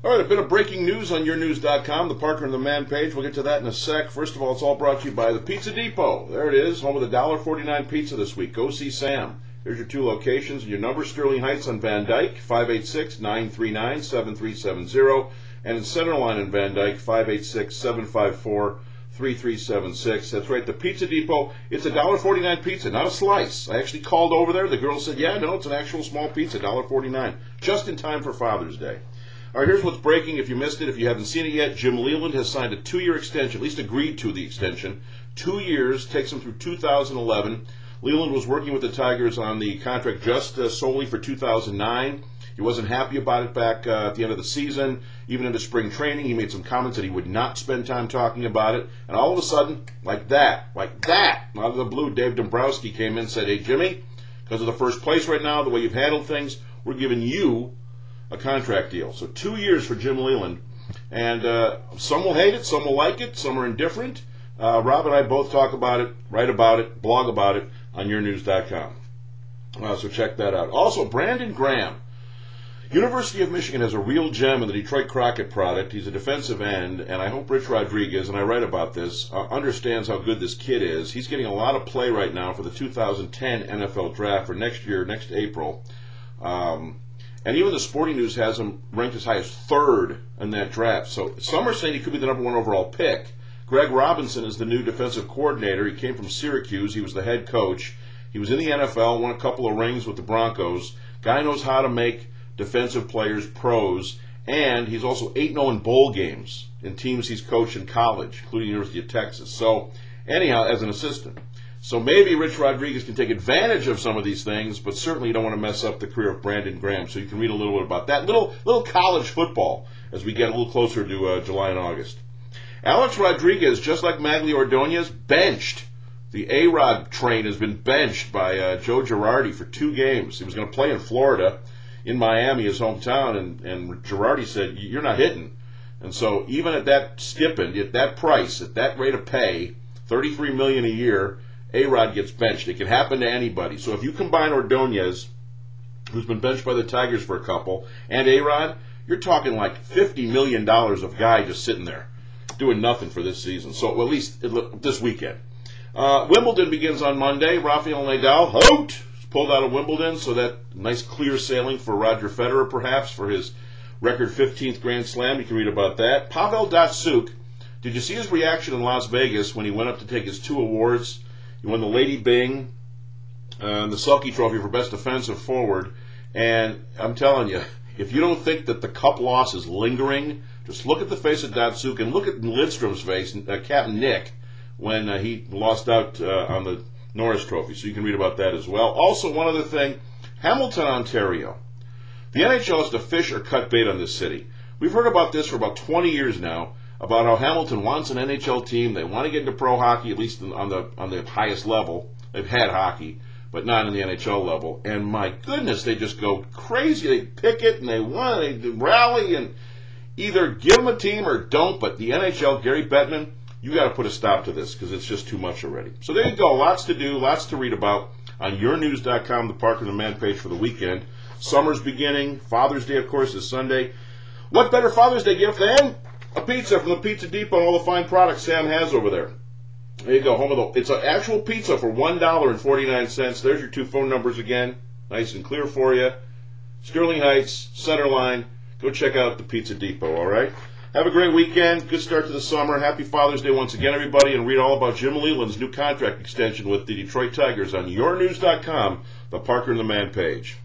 All right, a bit of breaking news on yournews.com, the Parker and the Man page. We'll get to that in a sec. First of all, it's all brought to you by the Pizza Depot. There it is, home of the $1.49 pizza this week. Go see Sam. Here's your two locations and your number: Sterling Heights on Van Dyke, 586-939-7370, and in Centerline in Van Dyke, 586-754-3376. That's right, the Pizza Depot. It's a $1.49 pizza, not a slice. I actually called over there. The girl said, yeah, no, it's an actual small pizza, $1.49, just in time for Father's Day. All right, here's what's breaking. If you missed it, if you haven't seen it yet, Jim Leyland has signed a 2-year extension, at least agreed to the extension. 2 years, takes him through 2011. Leyland was working with the Tigers on the contract just solely for 2009. He wasn't happy about it back at the end of the season. Even into spring training, he made some comments that he would not spend time talking about it. And all of a sudden, like that, out of the blue, Dave Dombrowski came in and said, hey, Jimmy, because of the first place right now, the way you've handled things, we're giving you a contract deal. So 2 years for Jim Leyland. And some will hate it, some will like it, some are indifferent. Rob and I both talk about it, write about it, blog about it on yournews.com. So check that out. Also, Brandon Graham. University of Michigan has a real gem in the Detroit Crockett product. He's a defensive end, and I hope Rich Rodriguez, and I write about this, understands how good this kid is. He's getting a lot of play right now for the 2010 NFL Draft for next year, next April. And even the Sporting News has him ranked as high as 3rd in that draft. So some are saying he could be the number 1 overall pick. Greg Robinson is the new defensive coordinator. He came from Syracuse. He was the head coach. He was in the NFL, won a couple of rings with the Broncos. Guy knows how to make defensive players pros. And he's also 8-0 in bowl games in teams he's coached in college, including University of Texas. So anyhow, as an assistant. So maybe Rich Rodriguez can take advantage of some of these things, but certainly you don't want to mess up the career of Brandon Graham. So you can read a little bit about that. Little college football as we get a little closer to July and August. Alex Rodriguez, just like Magli Ordonez, benched. The A-Rod train has been benched by Joe Girardi for 2 games. He was going to play in Florida, in Miami, his hometown, and Girardi said, you're not hitting. And so even at that stipend, at that price, at that rate of pay, $33 million a year, A-Rod gets benched. It can happen to anybody. So if you combine Ordonez, who's been benched by the Tigers for a couple, and A-Rod, you're talking like $50 million of guy just sitting there doing nothing for this season. So at least this weekend. Wimbledon begins on Monday. Rafael Nadal pulled out of Wimbledon, so that nice clear sailing for Roger Federer, perhaps, for his record 15th Grand Slam. You can read about that. Pavel Datsyuk, did you see his reaction in Las Vegas when he went up to take his 2 awards? He won the Lady Byng and the Selke Trophy for Best Defensive Forward. And I'm telling you, if you don't think that the cup loss is lingering, just look at the face of Datsyuk and look at Lidstrom's face, Captain Nick, when he lost out on the Norris Trophy. So you can read about that as well. Also, one other thing, Hamilton, Ontario. The NHL has to fish or cut bait on this city. We've heard about this for about 20 years now, about how Hamilton wants an NHL team. They want to get into pro hockey, at least on the highest level. They've had hockey, but not in the NHL level. And my goodness, they just go crazy. They pick it and they want, they rally, and either give them a team or don't. But the NHL, Gary Bettman, you got to put a stop to this because it's just too much already. So there you go. Lots to do, lots to read about on yournews.com, the Parker and the Man page for the weekend. Summer's beginning. Father's Day, of course, is Sunday. What better Father's Day gift than a pizza from the Pizza Depot and all the fine products Sam has over there. There you go. It's an actual pizza for $1.49. There's your 2 phone numbers again. Nice and clear for you. Sterling Heights, Centerline. Go check out the Pizza Depot, all right? Have a great weekend. Good start to the summer. Happy Father's Day once again, everybody. And read all about Jim Leyland's new contract extension with the Detroit Tigers on yournews.com, the Parker and the Man page.